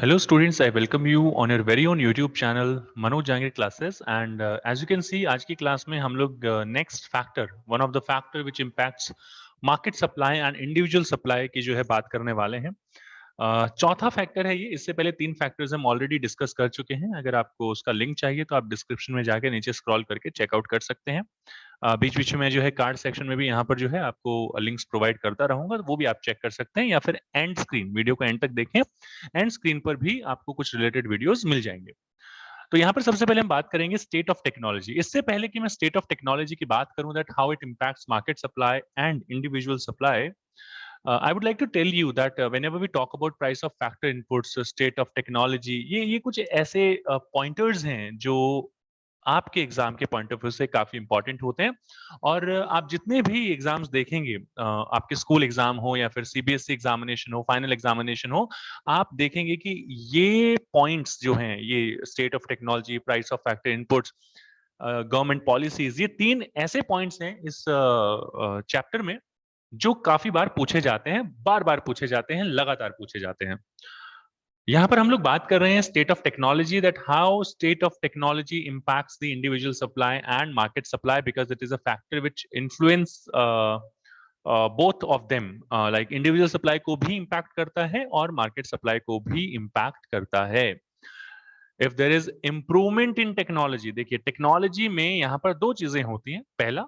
Hello students, I welcome you on your very own YouTube channel Manoj Jangir classes and as you can see आज की class में हम लोग next factor one of the factor which impacts market supply and individual supply की जो है बात करने वाले हैं। चौथा फैक्टर है ये। इससे पहले तीन फैक्टर्स हम ऑलरेडी डिस्कस कर चुके हैं। अगर आपको उसका लिंक चाहिए तो आप डिस्क्रिप्शन में जाके नीचे स्क्रॉल करके चेकआउट कर सकते हैं। बीच बीच में जो है कार्ड सेक्शन में भी यहाँ पर जो है आपको लिंक्स प्रोवाइड करता रहूंगा, तो वो भी आप चेक कर सकते हैं, या फिर एंड स्क्रीन वीडियो को एंड तक देखें, एंड स्क्रीन पर भी आपको कुछ रिलेटेड वीडियोस मिल जाएंगे। तो यहाँ पर सबसे पहले हम बात करेंगे स्टेट ऑफ टेक्नोलॉजी। इससे पहले कि मैं स्टेट ऑफ टेक्नोलॉजी की बात करूं, that how it impacts market supply and individual supply, I would like to tell you that whenever we talk about price of factor inputs, state of technology, ये कुछ ऐसे पॉइंटर्स हैं जो आपके exam के पॉइंट ऑफ व्यू से काफी important होते हैं। और आप जितने भी एग्जाम्स देखेंगे, आपके स्कूल एग्जाम हो या फिर सीबीएसई एग्जामिनेशन हो, फाइनल एग्जामिनेशन हो, आप देखेंगे कि ये पॉइंट्स जो हैं, ये state of technology, price of factor inputs, government policies, ये तीन ऐसे पॉइंट्स हैं इस चैप्टर में जो काफी बार पूछे जाते हैं, बार बार पूछे जाते हैं, लगातार पूछे जाते हैं। यहां पर हम लोग बात कर रहे हैं state of technology, that how state of technology impacts the individual supply and market supply, because it is a factor which influence both of them. Like individual supply को भी इम्पैक्ट करता है और मार्केट सप्लाई को भी impact करता है। If there is improvement in technology, देखिए टेक्नोलॉजी में यहां पर दो चीजें होती हैं। पहला,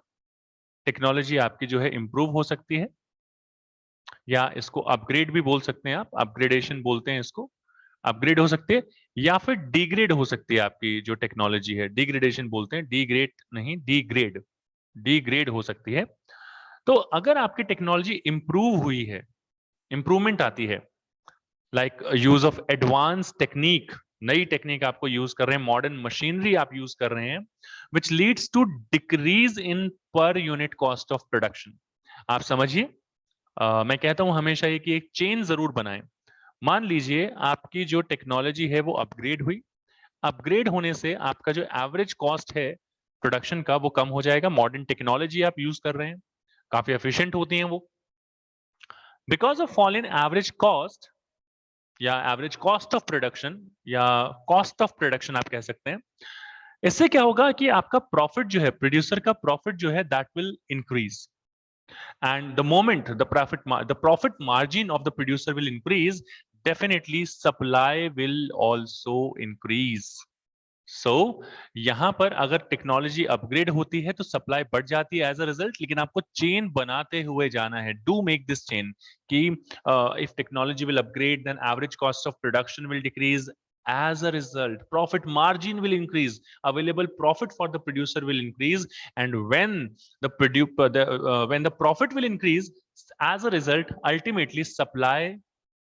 टेक्नोलॉजी आपकी जो है इंप्रूव हो सकती है, या इसको अपग्रेड भी बोल सकते हैं, आप अपग्रेडेशन बोलते हैं इसको। अपग्रेड हो सकती है या फिर डिग्रेड हो सकती है। आपकी जो टेक्नोलॉजी है, डिग्रेडेशन बोलते हैं, डिग्रेड नहीं, डिग्रेड, डिग्रेड हो सकती है। तो अगर आपकी टेक्नोलॉजी इंप्रूव हुई है, इंप्रूवमेंट आती है, like use of advance technique, नई टेक्निक आपको यूज कर रहे हैं, मॉडर्न मशीनरी आप यूज कर रहे हैं, which leads to decrease in per unit cost of production. आप समझिए, मैं कहता हूं हमेशा ये कि एक चेन जरूर बनाएं। मान लीजिए आपकी जो टेक्नोलॉजी है वो अपग्रेड हुई, अपग्रेड होने से आपका जो एवरेज कॉस्ट है प्रोडक्शन का वो कम हो जाएगा। मॉडर्न टेक्नोलॉजी आप यूज कर रहे हैं, काफी एफिशिएंट होती हैं वो। Because of fall in average cost या एवरेज कॉस्ट ऑफ प्रोडक्शन, या कॉस्ट ऑफ प्रोडक्शन आप कह सकते हैं, इससे क्या होगा कि आपका प्रॉफिट जो है, प्रोड्यूसर का प्रॉफिट जो है, that will increase. And the moment the profit margin of the producer will increase, definitely supply will also increase. So यहां पर अगर टेक्नोलॉजी अपग्रेड होती है तो सप्लाई बढ़ जाती है एज अ रिजल्ट, लेकिन आपको चेन बनाते हुए जाना है। डू मेक दिस चेन कि if technology will upgrade, then average cost of production will decrease, as a result profit margin will increase, available profit for the producer will increase, and when when the profit will increase, as a result ultimately supply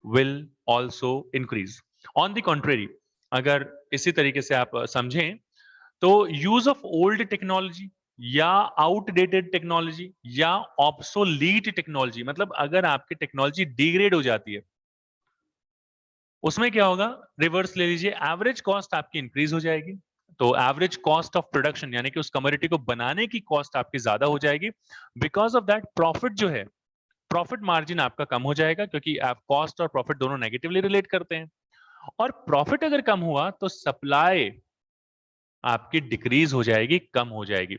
will also increase. On the contrary, अगर इसी तरीके से आप समझें, तो use of old technology या outdated technology या obsolete technology, मतलब अगर आपकी टेक्नोलॉजी डिग्रेड हो जाती है, उसमें क्या होगा, रिवर्स ले लीजिए, एवरेज कॉस्ट आपकी इंक्रीज हो जाएगी। तो एवरेज कॉस्ट ऑफ प्रोडक्शन यानी कि उस कमोडिटी को बनाने की कॉस्ट आपकी ज्यादा हो जाएगी। बिकॉज ऑफ दैट प्रॉफिट जो है, प्रॉफिट मार्जिन आपका कम हो जाएगा, क्योंकि आप कॉस्ट और प्रॉफिट दोनों नेगेटिवली रिलेट करते हैं। और प्रॉफिट अगर कम हुआ तो सप्लाई आपकी डिक्रीज हो जाएगी, कम हो जाएगी।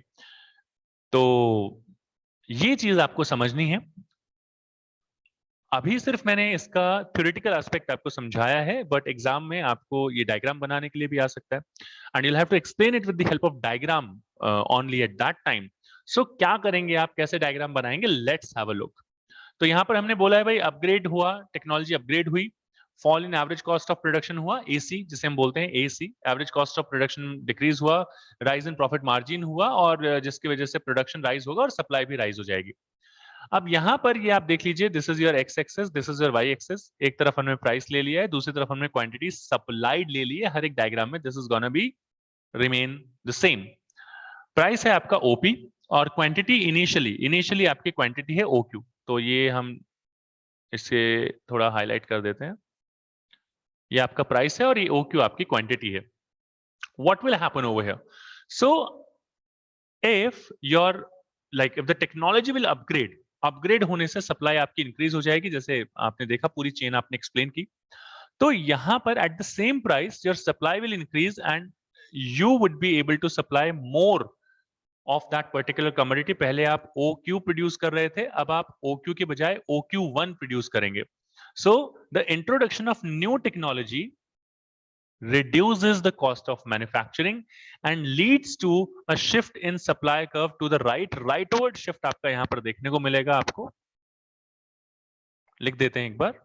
तो ये चीज आपको समझनी है। अभी सिर्फ मैंने इसका थ्योरेटिकल एस्पेक्ट आपको समझाया है, बट एग्जाम में आपको ये डायग्राम बनाने के लिए भी आ सकता है, and you have to explain it with the help of diagram only at that time. So क्या करेंगे आप, कैसे डायग्राम बनाएंगे, लेट्स हैव अ लुक। तो यहां पर हमने बोला है भाई, अपग्रेड हुआ, टेक्नोलॉजी अपग्रेड हुई, fall in average cost of production हुआ, एसी जिसे हम बोलते हैं, AC average cost of production decrease हुआ, राइज इन प्रॉफिट मार्जिन हुआ, और जिसकी वजह से प्रोडक्शन राइज होगा और सप्लाई भी राइज हो जाएगी। अब यहां पर ये आप देख लीजिए, this is your x axis, this is your y axis. एक तरफ हमने प्राइस ले लिया है, दूसरी तरफ हमने क्वांटिटी सप्लाइड ले ली है। हर एक डायग्राम में this is gonna be remain the same. Price है आपका ओपी, और क्वांटिटी इनिशियली इनिशियली आपकी क्वांटिटी है ओक्यू। तो ये हम इसे थोड़ा हाईलाइट कर देते हैं। ये आपका प्राइस है और ये ओक्यू आपकी क्वांटिटी है। What will happen over here? So if your if the technology will upgrade, upgrade होने से सप्लाई आपकी इंक्रीज हो जाएगी। जैसे आपने देखा, पूरी चेन आपने एक्सप्लेन की। तो यहाँ पर at the same price your supply will increase and you would be able to supply more of that particular commodity. पहले आप OQ प्रोड्यूस कर रहे थे, अब आप OQ के बजाय OQ1 प्रोड्यूस करेंगे। So the introduction of new technology reduces the cost of manufacturing and leads to a shift in supply curve to the rightward shift आपका यहां पर देखने को मिलेगा। आपको लिख देते हैं एक बार,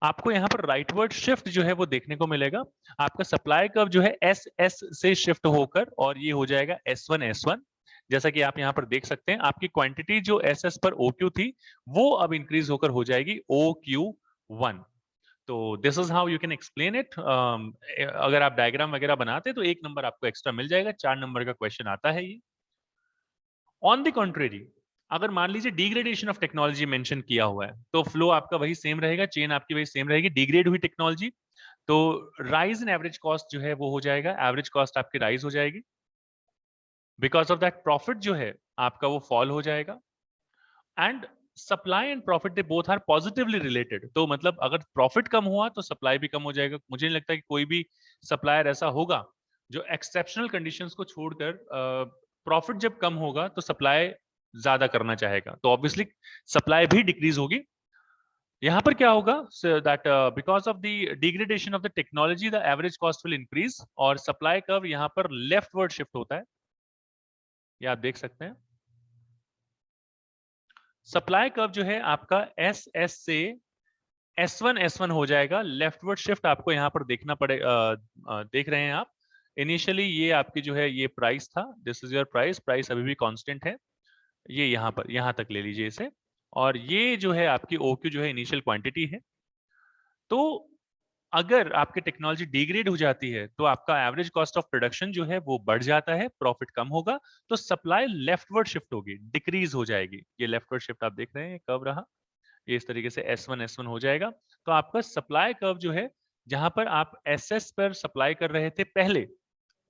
आपको यहां पर राइटवर्ड शिफ्ट जो है वो देखने को मिलेगा। आपका सप्लाई कर्व जो है SS से शिफ्ट होकर और ये हो जाएगा S1 जैसा कि आप यहां पर देख सकते हैं। आपकी क्वांटिटी जो SS पर OQ थी वो अब इंक्रीज होकर हो जाएगी OQ1। तो this is how you can explain it. अगर आप डायग्राम वगैरह बनाते तो 1 नंबर आपको एक्स्ट्रा मिल जाएगा। 4 नंबर का क्वेश्चन आता है ये। ऑन द कॉन्ट्रेरी, अगर मान लीजिए डिग्रेडेशन ऑफ टेक्नोलॉजी मेंशन किया हुआ है तो फ्लो आपका वही सेम रहेगा, चेन आपकी वही सेम रहेगी। डिग्रेड हुई टेक्नोलॉजी तो राइज इन एवरेज कॉस्ट जो है वो हो जाएगा, एवरेज कॉस्ट आपकी राइज हो जाएगी। बिकॉज ऑफ दैट प्रॉफिट जो है आपका वो फॉल हो जाएगा। And supply and profit they both are positively related. तो मतलब अगर प्रॉफिट कम हुआ तो सप्लाई भी कम हो जाएगा। मुझे नहीं लगता कि कोई भी सप्लायर ऐसा होगा जो एक्सेप्शनल कंडीशंस को छोड़कर प्रॉफिट जब कम होगा तो सप्लाई ज्यादा करना चाहेगा, तो ऑब्वियसली सप्लाई भी डिक्रीज होगी। यहां पर क्या होगा that because of the degradation of the technology the average cost will increase और सप्लाई कर्व यहां पर लेफ्टवर्ड शिफ्ट होता है, ये आप देख सकते हैं। सप्लाई कर्व जो है आपका SS से S1 हो जाएगा। लेफ्टवर्ड शिफ्ट आपको यहाँ पर देखना पड़े देख रहे हैं आप। इनिशियली ये आपकी जो है ये प्राइस था, this is your price, price अभी भी कांस्टेंट है। ये यहाँ पर यहाँ तक ले लीजिए इसे, और ये जो है आपकी OQ जो है इनिशियल क्वांटिटी है। तो अगर आपकी टेक्नोलॉजी डिग्रेड हो जाती है तो आपका एवरेज कॉस्ट ऑफ प्रोडक्शन जो है वो बढ़ जाता है, प्रॉफिट कम होगा, तो सप्लाई लेफ्टवर्ड शिफ्ट होगी, डिक्रीज हो जाएगी। ये लेफ्टवर्ड शिफ्ट आप देख रहे हैं कब रहा, ये इस तरीके से S1 हो जाएगा। तो आपका सप्लाई कर्व जो है, जहां पर आप SS पर सप्लाई कर रहे थे पहले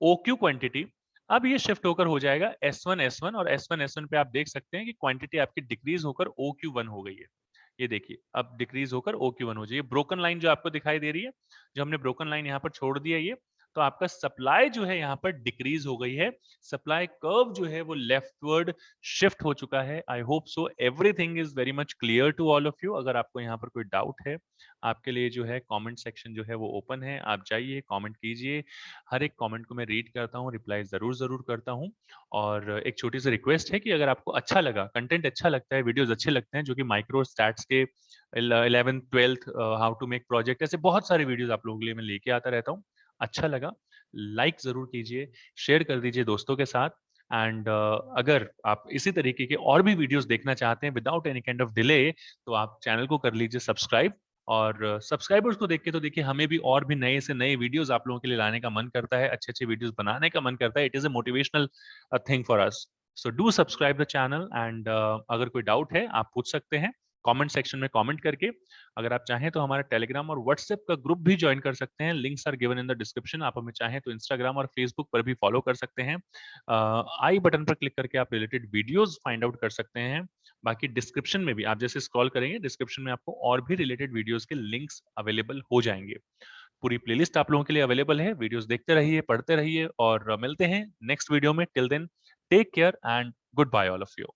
OQ क्वांटिटी, अब ये शिफ्ट होकर हो जाएगा S1 और S1 पे आप देख सकते हैं कि क्वांटिटी आपकी डिक्रीज होकर OQ1 हो गई है। ये देखिए अब डिक्रीज होकर OQ1 हो जाइए। ब्रोकन लाइन जो आपको दिखाई दे रही है, जो हमने ब्रोकन लाइन यहाँ पर छोड़ दिया ये, तो आपका सप्लाई जो है यहाँ पर डिक्रीज हो गई है। सप्लाई कर्व जो है वो लेफ्टवर्ड शिफ्ट हो चुका है। I hope so everything is very much clear to all of you. अगर आपको यहाँ पर कोई डाउट है, आपके लिए जो है कमेंट सेक्शन जो है वो ओपन है, आप जाइए कमेंट कीजिए। हर एक कमेंट को मैं रीड करता हूँ, रिप्लाई जरूर जरूर करता हूँ। और एक छोटी सी रिक्वेस्ट है कि अगर आपको अच्छा लगा, कंटेंट अच्छा लगता है, वीडियोस अच्छे लगते हैं, जो कि माइक्रो स्टैट्स के 11th 12th how to make project, ऐसे बहुत सारे वीडियोस आप लोगों के लिए मैं लेके आता रहता हूँ। अच्छा लगा लाइक जरूर कीजिए, शेयर कर दीजिए दोस्तों के साथ। एंड अगर आप इसी तरीके के और भी वीडियोस देखना चाहते हैं without any kind of delay, तो आप चैनल को कर लीजिए सब्सक्राइब। और सब्सक्राइबर्स को देख के तो देखिए हमें भी और भी नए से नए वीडियोस आप लोगों के लिए लाने का मन करता है, अच्छे अच्छे वीडियोस बनाने का मन करता है। It is a motivational thing for us. So do subscribe the channel and अगर कोई डाउट है आप पूछ सकते हैं कमेंट सेक्शन में कमेंट करके। अगर आप चाहें तो हमारा टेलीग्राम और व्हाट्सएप का ग्रुप भी ज्वाइन कर सकते हैं, links are given in the description. आप हमें चाहें तो इंस्टाग्राम और फेसबुक पर भी फॉलो कर सकते हैं। आई बटन पर क्लिक करके आप रिलेटेड वीडियोस फाइंड आउट कर सकते हैं। बाकी डिस्क्रिप्शन में भी आप जैसे स्क्रॉल करेंगे, डिस्क्रिप्शन में आपको और भी रिलेटेड वीडियोस के लिंक्स अवेलेबल हो जाएंगे। पूरी प्लेलिस्ट आप लोगों के लिए अवेलेबल है। वीडियोस देखते रहिए, पढ़ते रहिए और मिलते हैं नेक्स्ट वीडियो में। Till then take care and goodbye all of you.